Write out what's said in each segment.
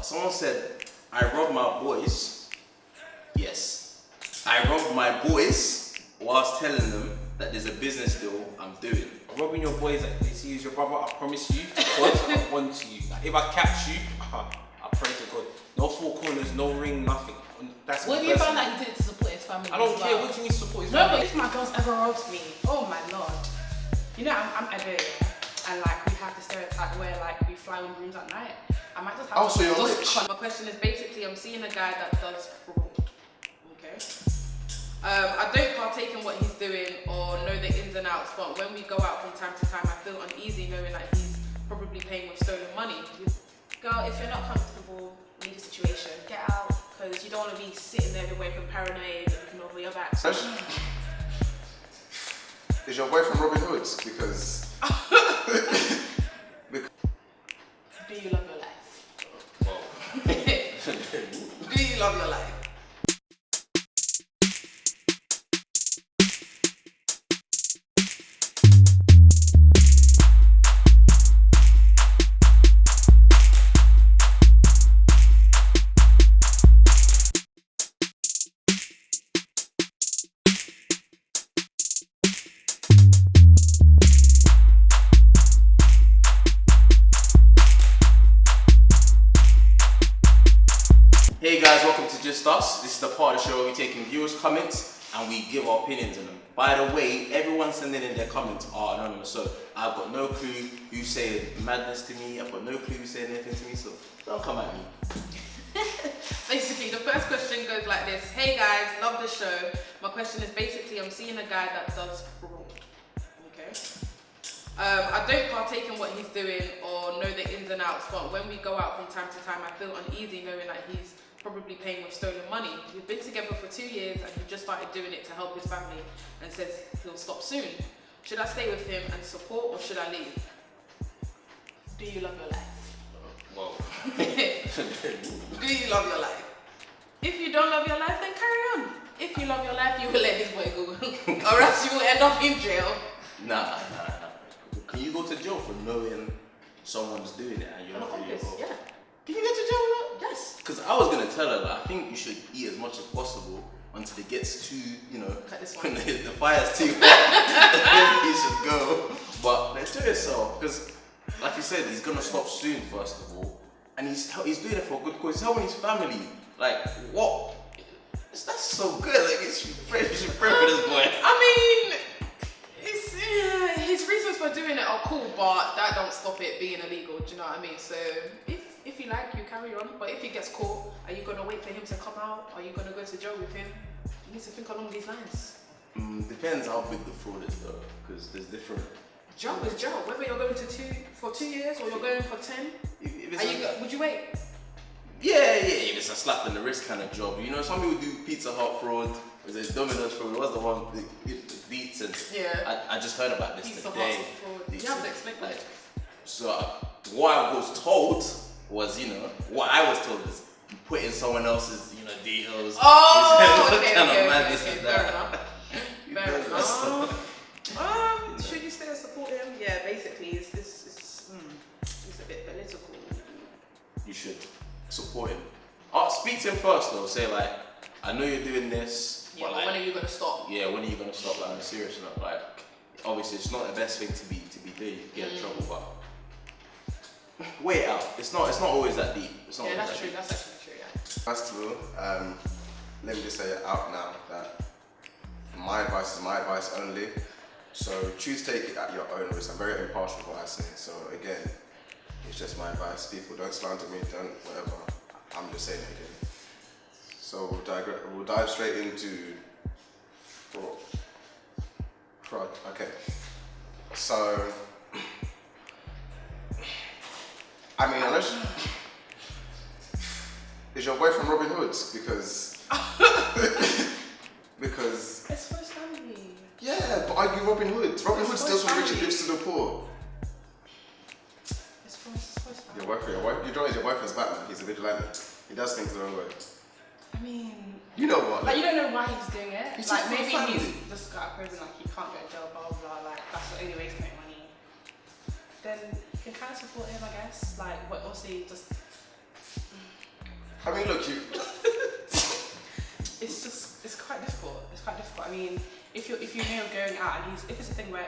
Someone said, I robbed my boys. Yes. I robbed my boys whilst telling them that there's a business deal I'm doing. Robbing your boys that they see you as your brother, I promise you, God, I want to you. Like, if I catch you, I pray to God. No four corners, no ring, nothing. That's what do you find that he did it to support his family? I don't care. What do you mean support his no, family? but if my girl's ever robbed me, oh my lord. You know, I'm Edo, yeah? And like, we have the stereotype where like, we fly on rooms at night. I might just have so you're rich. My question is basically, I'm seeing a guy that does fraud, okay? I don't partake in what he's doing or know the ins and outs, but when we go out from time to time, I feel uneasy knowing that he's probably paying with stolen money. Girl, if you're not comfortable, leave the situation, get out, because you don't want to be sitting there everywhere from Paranoia and looking over your back. So. Is your boyfriend Robin Hood? Because Do you love your life? Whoa. Do you love your life? Hey guys, welcome to Just Us. This is the part of the show where we take in viewers' comments and we give our opinions on them. By the way, everyone sending in their comments are anonymous, so I've got no clue who's saying madness to me, I've got no clue who's saying anything to me, so don't come at me. Basically, the first question goes like this. Hey guys, love the show. My question is basically, I'm seeing a guy that does fraud, okay? I don't partake in what he's doing or know the ins and outs, but when we go out from time to time, I feel uneasy knowing that he's probably paying with stolen money. We've been together for 2 years and he just started doing it to help his family and says he'll stop soon. Should I stay with him and support or should I leave? Do you love your life? Whoa. Do you love your life? If you don't love your life, then carry on. If you love your life, you will let this boy go. Or else you will end up in jail. Nah. Can you go to jail for knowing someone's doing it and you're not really involved? Yeah. Can you go to jail for that? Yes. Because I was gonna tell her that I think you should eat as much as possible until it gets too, Cut this when one. the fire's too hot, then you should go. But let's do yourself, because like you said, he's gonna stop soon, first of all. And he's doing it for a good cause. He's helping his family. Like, what? That's so good. Like, you should pray for this boy. I mean, his reasons for doing it are cool, but that don't stop it being illegal. Do you know what I mean? So if you like, you carry on. But if he gets caught, are you gonna wait for him to come out? Are you gonna go to jail with him? You need to think along these lines. Depends how big the fraud is, though, because there's different. Jail is jail. Whether you're going for 2 years or you're going for 10, would you wait? Yeah, if it's a slap in the wrist kind of job. You know, some people do Pizza Hut fraud, there's Domino's fraud. What's the one, the beats and Yeah. I just heard about this Pizza today. Hut fraud. You have to explain that. So what I was told was, what I was told is you put in someone else's, deals. Oh, What okay, kind okay, of madness okay, is fair that? enough. Fair enough. Should you stay and support him? Yeah, basically, it's a bit political. You should support him. Speak to him first though. Say like, I know you're doing this. Yeah, but when are you gonna stop? Yeah, when are you gonna stop? Like, on a serious note, like, obviously it's not the best thing to be doing. You get in trouble, but wait it out. It's not always that deep. It's not. Yeah, always that's that true. deep. That's actually true. Yeah. first of all, let me just say it out now that my advice is my advice only. So choose to take it at your own risk. I'm very impartial with what I say. So again, it's just my advice. People don't slander me, don't whatever. I'm just saying it again. So we'll dive straight into fraud. Okay. So I mean, unless is your boyfriend Robin Hood? Because It's for his family. yeah, but are you Robin Hood? Robin Hood steals from rich and gives to the poor. It's for his family. You don't know your boyfriend's Batman. He's a vigilante. He does things the wrong way. I mean, You know what? like you don't know why he's doing it. He's Like just for maybe family. he's just got proven like he can't go to jail, blah blah blah. Like that's the only way to make money. Then you can kind of support him, I guess. Like, but also just I mean, look, you. It's quite difficult. It's quite difficult. I mean, if you know going out and if it's a thing where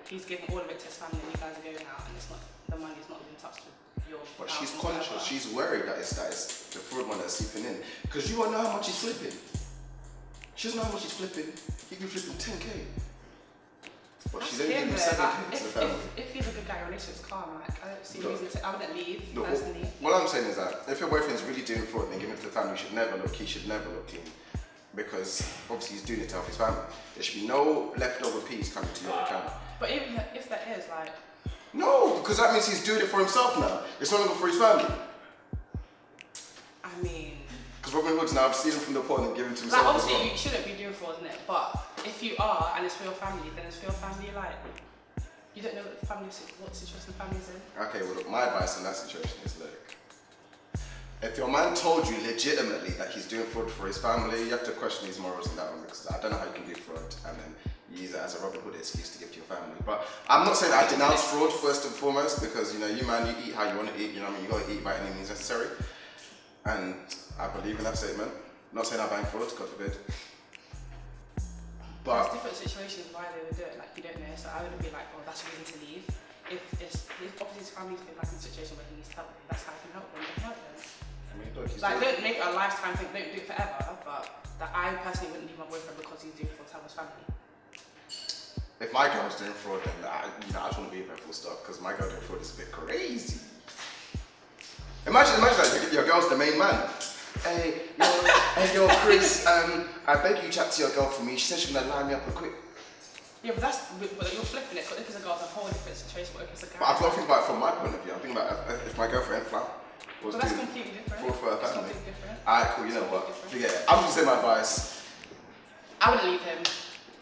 he's giving all of it to his family and you guys are going out and it's not the money's not being touched with your. But she's conscious. She's worried that it's the fraud one that's sleeping in. Because you won't know how much he's flipping. She doesn't know how much he's flipping. He could be flipping 10k. But she's only giving 7k to the family. If he's a good guy, your relationship's calm. Like I don't see reason to. I wouldn't leave Look, personally. what I'm saying is that if your boyfriend's really doing fraud and giving it to the family, he should never look clean. Because obviously he's doing it to help his family. There should be no leftover peas coming to your account. But even if that is like. No, because that means he's doing it for himself now. It's no longer for his family. I mean. Because Robin Hood's now stealing from the pot and giving to himself. Like obviously as well. you shouldn't be doing fraud, isn't it? But if you are and it's for your family, then it's for your family. Like you don't know what situation the family's in. Okay, well look, my advice on that situation is look. If your man told you legitimately that he's doing fraud for his family, you have to question his morals in that one because I don't know how you can do fraud and then use it as a Robin Hood excuse to give to your family. But I'm not saying I denounce fraud first and foremost because you know you man, you eat how you want to eat. You know what I mean? You got to eat by any means necessary, and I believe in that statement. I'm not saying I bang fraud, God forbid. But there's different situations why they would do it. Like you don't know, so I wouldn't be like, oh, that's a reason to leave. If obviously his family's been like in a situation where he needs help, that's how I can help them. Then help them. I mean, look, he's Like doing don't make it a lifetime thing. Don't do it forever. But that I personally wouldn't leave my boyfriend because he's doing fraud to help his family. If my girl's doing fraud, then I just want to be a full stop because my girl doing fraud is a bit crazy. Imagine that your girl's the main man. Hey, yo, Chris, I beg you chat to your girl for me. She said she's gonna line me up real quick. Yeah, but you're flipping it. But if it's a girl, it's a whole different situation. But if it's a guy, But I've got to think about it from my point of view. I'm thinking about if my girlfriend was but that's doing completely different. fraud for her That's family. completely different. Alright, cool. You know what? Forget it. I'm just saying my advice. I wouldn't leave him.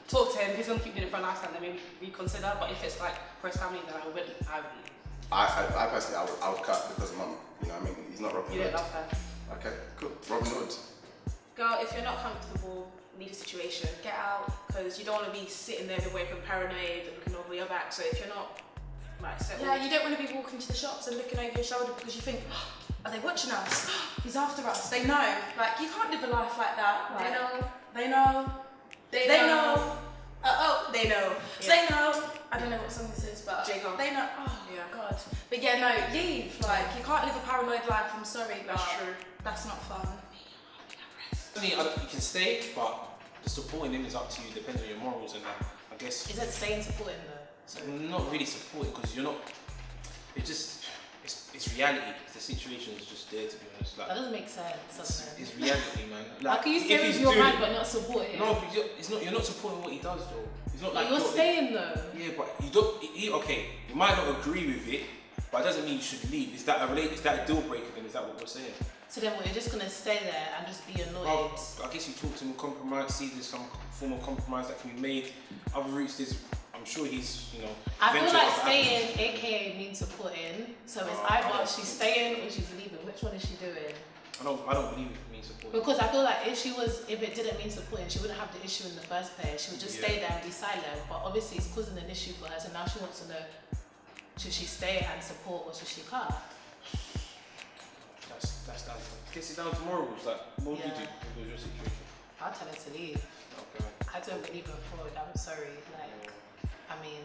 Talk to him. If he's gonna keep doing it for a lifetime, then maybe reconsider. But if it's like for his family, then I wouldn't leave. I personally, I would cut because mum, you know what I mean? He's not Robin You Hood. don't love her. Okay, cool. Robin Hood. Girl, if you're not comfortable, need a situation, get out, because you don't want to be sitting there waiting for paranoid and looking over your back. So if you're not like settled, Yeah, you don't want to be walking to the shops and looking over your shoulder because you think, are they watching us? He's after us. They know. Like you can't live a life like that. Like, They know. They know. They know. Yeah. They know. I don't know what song this is, but Jacob. they know. Oh Yeah. God. But yeah, no, leave. Like you can't live a paranoid life. I'm sorry, but That's true. that's not fun. I mean, you can stay, but the supporting him is up to you. Depends on your morals and that. I guess. Is it staying supporting though? So Not really supporting because you're not. It's reality. The situation is just there, to be honest. Like that doesn't make sense. Doesn't it? it's reality, man. How can you stay if with he's your doing man it- but not support him? No, but you're not supporting what he does though. It's not like But you're staying though. Yeah, but you don't. Okay, you might not agree with it, but it doesn't mean you should leave. Is that a deal breaker? Then is that what we're saying? So then what, you're just gonna stay there and just be annoyed? Well, I guess you talk to him, compromise, see there's some form of compromise that can be made. Other routes, I'm sure he's, I feel ventured like other staying, avenues. aka means supporting. So it's Oh, either okay. she's staying or she's leaving. Which one is she doing? I don't believe it means supporting. Because I feel like if it didn't mean supporting, she wouldn't have the issue in the first place. She would just stay there and be silent. But obviously it's causing an issue for her, so now she wants to know, should she stay and support or should she cut? That's down to, gets it down to morals. Like, what would you do Yeah. if it was your situation? I'll tell her to leave. Okay. I don't believe in fraud. I'm sorry. Like, I mean,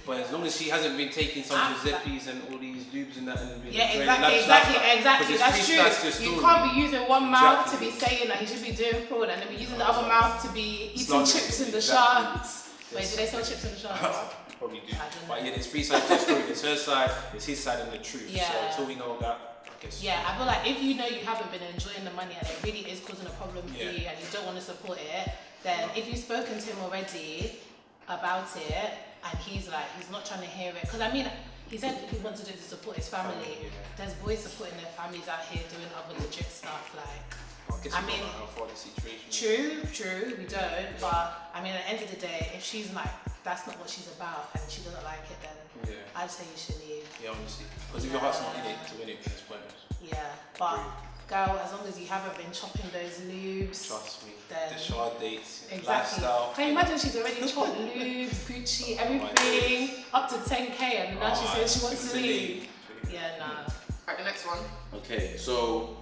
But as long as she hasn't been taking some Giuseppe's and all these lubes and that and been yeah, enjoying exactly. because That's it's three sides to a true. You story. can't be using one mouth to Exactly. be saying that he should be doing fraud, and then be using the other mouth to be eating Slanting. chips in the Exactly. sharks. Wait, do they sell chips in the sharks? Probably do. I don't But know. yeah, there's three sides to the story. There's her side, there's his side, and the truth. Yeah. So until we know that, I guess. Yeah, I feel like if you know you haven't been enjoying the money and it really is causing a problem for Yeah. you and you don't want to support it, then if you've spoken to him already about it and he's not trying to hear it, because I mean, he said he wants to do it to support his family. Yeah. There's boys supporting their families out here doing other legit stuff like. I guess I we mean, don't know how far the situation is. True, we don't. But I mean, at the end of the day, if she's like, that's not what she's about, and she doesn't like it, then Yeah. I'd say you should leave. Yeah, honestly. Because if your heart's not in it, to win it, then it's pointless. Yeah, but girl, as long as you haven't been chopping those lubes, Trust me. Then- The shard dates, exactly. lifestyle. Can you imagine she's already chopped lubes, Gucci, everything, up to 10k, and now she says she wants to leave. Yeah, nah. Right, the next one. Okay, so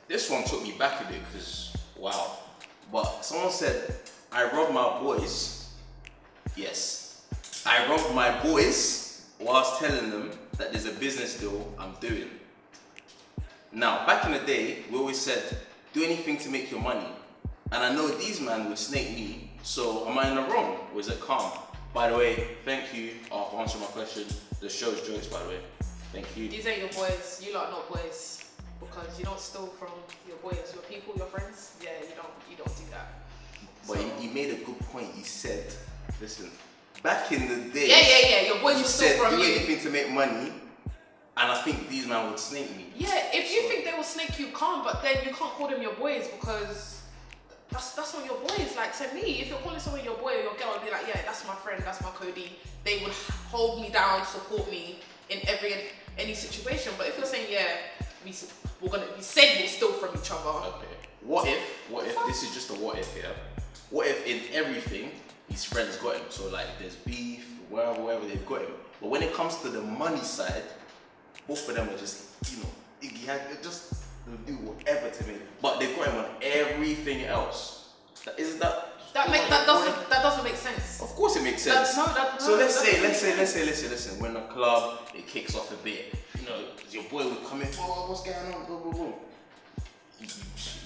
this one took me back a bit because wow. But someone said I robbed my boys. Yes, I robbed my boys whilst telling them that there's a business deal I'm doing. Now, back in the day, we always said, do anything to make your money. And I know these men would snake me, so am I in the wrong? Or is it calm? By the way, thank you for answering my question. The show's jokes, by the way. Thank you. These ain't your boys. You lot are not boys. Because you don't steal from your boys, your people, your friends. Yeah, you don't do that. But So- he made a good point. He said, listen, back in the day, Yeah. Your boys he will steal said from do you. anything to make money, and I think these men would snake me. Yeah, if you think they will snake you, calm, but then you can't call them your boys because that's not your boys. Like to me, if you're calling someone your boy or your girl, I'd be like, yeah, that's my friend, that's my Cody. They would hold me down, support me in any situation. But if you're saying, yeah, we said we'll steal from each other. Okay. What if this is just a what if here? What if in everything his friends got him? So like there's beef, wherever they've got him. But when it comes to the money side, both of them are just, they'll do whatever to me. But they've got him on everything else. That doesn't make sense. Of course it makes sense. So let's say, listen, when the club, it kicks off a bit, your boy will come in, oh, what's going on, boom, boom, boom.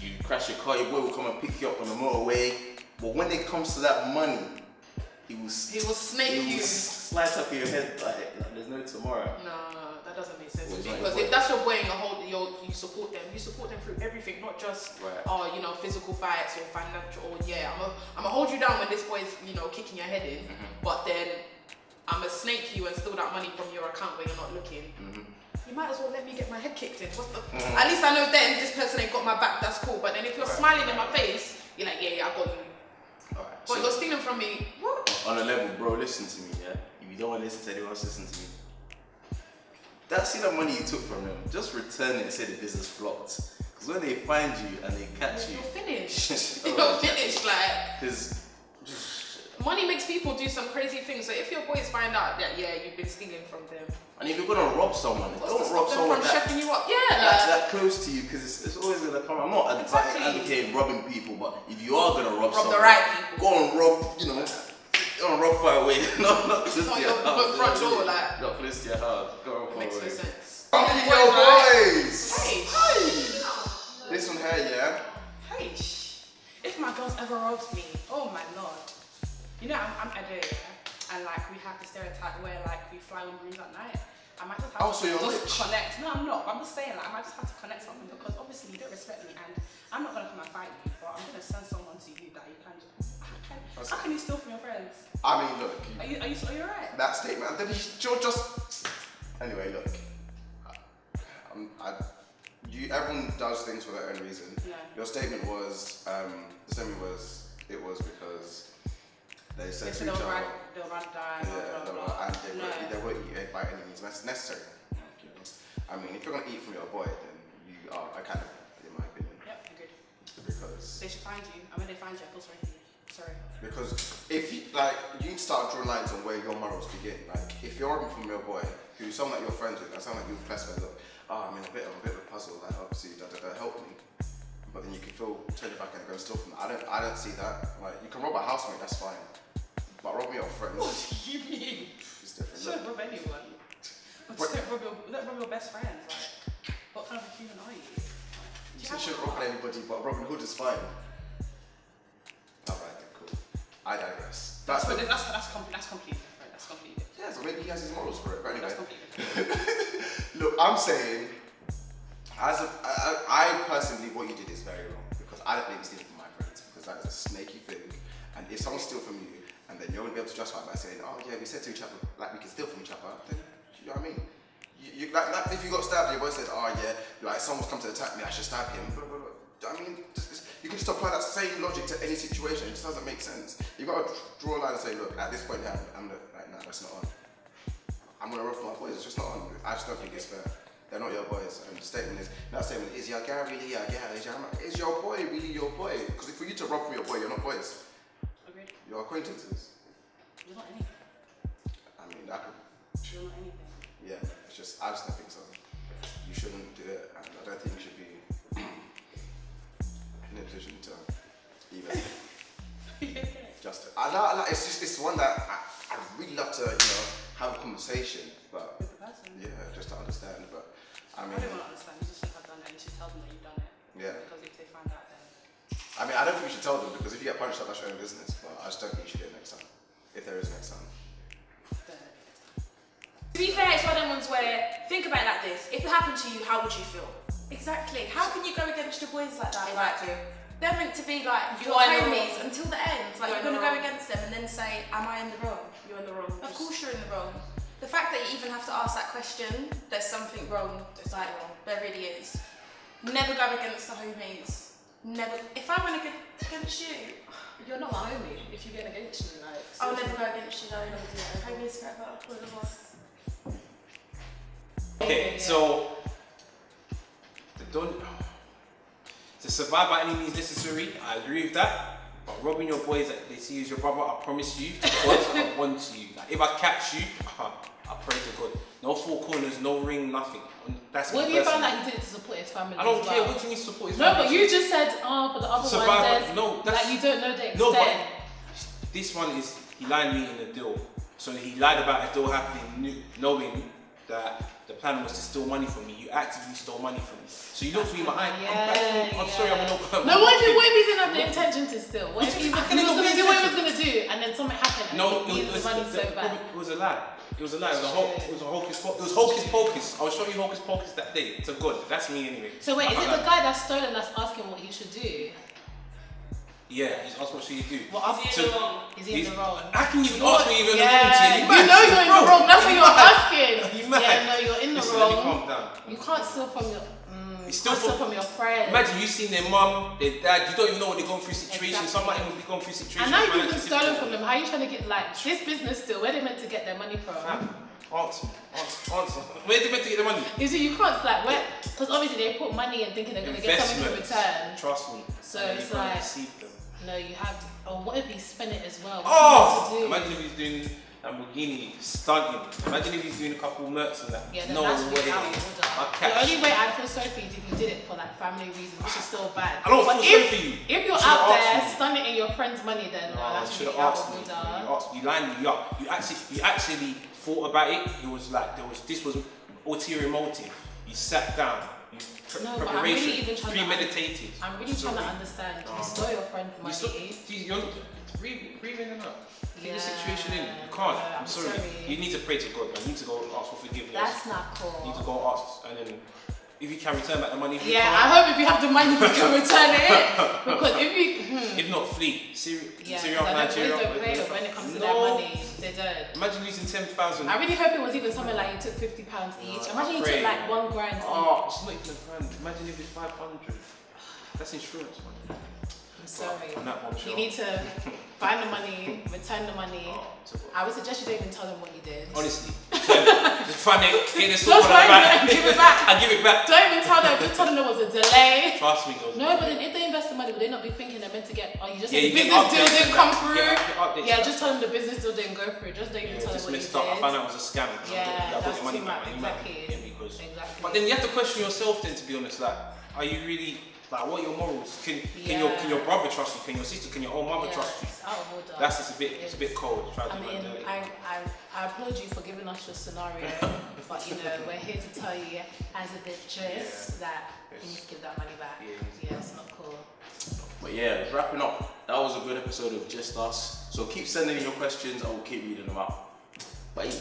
You crash your car, your boy will come and pick you up on the motorway. But when it comes to that money, he will snake you. He will slide up in your head like there's no tomorrow. No, that doesn't make sense. Well, Because if that's your boy and you support them. You support them through everything, not just physical fights or financial. Or I'm gonna hold you down when this boy's kicking your head in, but then I'm gonna snake you and steal that money from your account when you're not looking. You might as well let me get my head kicked in. At least I know then this person ain't got my back. That's cool. But then if you're smiling in my face, you're like, yeah, I got you. Alright, But you're stealing from me. What? On a level, bro, listen to me, yeah? If you don't want to listen to anyone else, listen to me. That money you took from them, just return it and say the business flopped. Because when they find you and they catch you, You're finished. Oh, You're finished, because money makes people do some crazy things. So if your boys find out that you've been stealing from them, and if you're gonna rob someone, don't rob someone from chefing you up. Yeah, that close to you, because it's always gonna come. I'm not advocating robbing people, but if you are gonna rob someone, the right people. go and rob. Go and rob far away, not close to your house. Front door, like. Not close to your house. Go and far Makes no away. sense. Yo, boys! Hey. This one here, yeah? Hey, if my girl's ever robbed me, oh my lord. I'm Edo, yeah? And we have the stereotype where we fly on rooms at night. I might just have so you're to rich? connect. No, I'm not. I'm just saying I might just have to connect something because obviously you don't respect me and I'm not gonna come and fight you, but I'm gonna send someone to you that you can just. How can you steal from your friends? I mean, look. Are you right? That statement, then you're just. Anyway, look. Everyone does things for their own reason. Yeah. Your statement was, it was because they said to each other. They'll run die. And they won't eat by any means necessary. I mean, if you're gonna eat from your boy, then you are a cannibal, in my opinion. Yep, agreed. Because They should find you. And when they find you, I feel sorry for you. Sorry. Because if you you need to start drawing lines on where your morals begin. If you're robbing from your boy, who's someone that you're friends with, and someone that you're blessed with, look, I'm in a bit of a puzzle. Obviously, help me. But then you can turn your back and go and steal from that. I don't see that. You can rob a housemate, that's fine. But robbing your friends, What do you mean? it's different. You shouldn't rob anyone. Don't rob your best friends. What kind of a human are you? You shouldn't rob anybody, but Robin Hood is fine. Alright, then cool. I digress. That's completely different. That's completely different. Yeah, so maybe he has his morals for it. But anyway. That's completely different. Look, I'm saying, I personally believe what you did is very wrong because I don't believe stealing from my friends because that is a snaky thing. And if someone steals from you, and then you're gonna be able to justify it by saying, oh yeah, we said to each other we can steal from each other, then you know what I mean? If you got stabbed, your boy said, oh yeah, someone's come to attack me, I should stab him. Blah, blah, blah. I mean, you can just apply that same logic to any situation. It just doesn't make sense. You've got to draw a line and say, look, at this point, I'm like, nah, that's not on. I'm gonna rob for my boys. It's just not on. I just don't think it's fair. They're not your boys. And the statement is, is your guy really your guy? Is your boy really your boy? Because for you to rob from your boy, you're not boys. Agreed. You're acquaintances. You're not anything. I mean, that could. You're not anything. Yeah, I just don't think so. You shouldn't do it, and I don't think you should be in a position to even just. I know, like, it's one that I really love to have a conversation, but With the person. yeah, just to understand. But I I mean, don't want to understand. You just should have done it and you should tell them that you've done it. yeah. Because if they find out, then. I mean, I don't think you should tell them because if you get punched up, that's your own business. But I just don't think you should do it next time, if there is next time. To be fair, it's one of them ones where, think about it like this, if it happened to you, how would you feel? Exactly. How can you go against your boys like that? Exactly. Like, they're meant to be like your You're in the homies wrong. until the end. Like, you're going to go against them and then say, am I in the wrong? You're in the wrong. Of course you're in the wrong. The fact that you even have to ask that question, there's something wrong. It's like, there really is. Never go against the homies. Never. If I went against you, You're not my homie if you're going against me. Like, I'll never go against you though. Homies forever. All of us. Okay, so to survive by any means necessary, I agree with that. But robbing your boys that they see as your brother, I promise you, to God, I want to you. Like, if I catch you, I pray to God. No four corners, no ring, nothing. That's what me if you found personally. out he did it to support his family? I don't as care. well? What do you mean support his No, family? but you just said, for the other Survivor, one, there's, no, that's- like, you don't know the extent. No, but this one is, he lied me in the deal. So he lied about a deal happening, knowing that the plan was to steal money from me. You actively stole money from me. So you looked me in my eye. I'm sorry, I'm not. No, what if he didn't have the intention to steal? What if he was I going can to never do what he was be going to do and then something happened and No, he needed the money so bad? It was a lie. It was a lie. It was a hocus pocus. I'll show you hocus pocus that day. To God, that's me anyway. So wait, is it the guy that's stolen that's asking what he should do? Yeah, he's asked what should you do. What is he in the wrong? Is he in the wrong? How can you ask me even Yeah, the wrong? you know you're in the wrong. That's what you're asking. You mad? Yeah, no, you're in the Listen, let me wrong. calm down. You can't steal from your. You Steal from your friends. Imagine you seen their mum, their dad. You don't even know what they're going through situations. Exactly. Somebody will be going through situations. And now you've financial been stolen difficulty. from them. How are you trying to get like this business still? Where they meant to get their money from? Answer. Where they meant to get the money? You see, you can't like where because obviously they put money and thinking they're going to get something in return. Trust me. So And then it's you're gonna like- receive them. No, you have to. Oh, what if he spent it as well? Oh! What do you Imagine if he's doing Lamborghini stunting. Imagine if he's doing a couple mercs and that. Yeah, then no that's way. really out of order. I'll The catch only you. way I feel sorry for you is if you did it for like family reasons, which is still bad. I don't But feel sorry for you. If you're You should've out there asked me. stunning in your friend's money, then no, You that's should really have out asked of me. order. You lined me up. You actually thought about it. It was like this was ulterior motive. You sat down. You No, but I'm preparation, really even trying to premeditated. I'm really trying to understand. You stole your friend's You money. stop. Breathe in and out. Get the Yeah, situation in. You can't. yeah, I'm sorry. You need to pray to God. Man. You need to go ask for forgiveness. That's not You need to cool. go ask, and then if you can return back the money. Yeah, I hope if you have the money, you can return it. Because if you, If not, flee. Syria, yeah, Syria, because I know boys Nigeria. don't pay when it comes to No. their money. They don't. Imagine losing 10,000. I really hope it was even something like you took £50 each. Imagine you took like £1 grand Oh, each. it's not even a grand. Imagine if it's 500. That's insurance, man. I'm sorry. On that bombshell. You need to find the money, return the money. Oh, to God. I would suggest you don't even tell them what you did. Honestly, just find it, get this Just all on the find back. it and give it back. I give it back. Don't even tell them. Just tell them there was a delay. Trust me, girls. No, but then if they invest the money, would they not be thinking they're meant to get? Oh, you just Yeah, said you the get business deal updates didn't and come that. through. Get updates Yeah, and just tell them the business deal didn't go through. Just don't even tell them Just what you messed up. I did. found out it was a scam. Yeah, I got that's your money too back. much. You mad? Exactly. Yeah, because. Exactly. But then you have to question yourself. Then, to be honest, like, are you really like what are your morals? Can your brother trust you? Can your sister? Can your own mother trust you? It's out of order. That's just it's a bit cold. Try to I do mean, it. I applaud you for giving us your scenario, but you know, we're here to tell you as a bitches that you need to give that money back. Yeah. Yeah, it's not cool. But yeah, wrapping up. That was a good episode of Just Us. So keep sending in your questions. I will keep reading them out. Bye.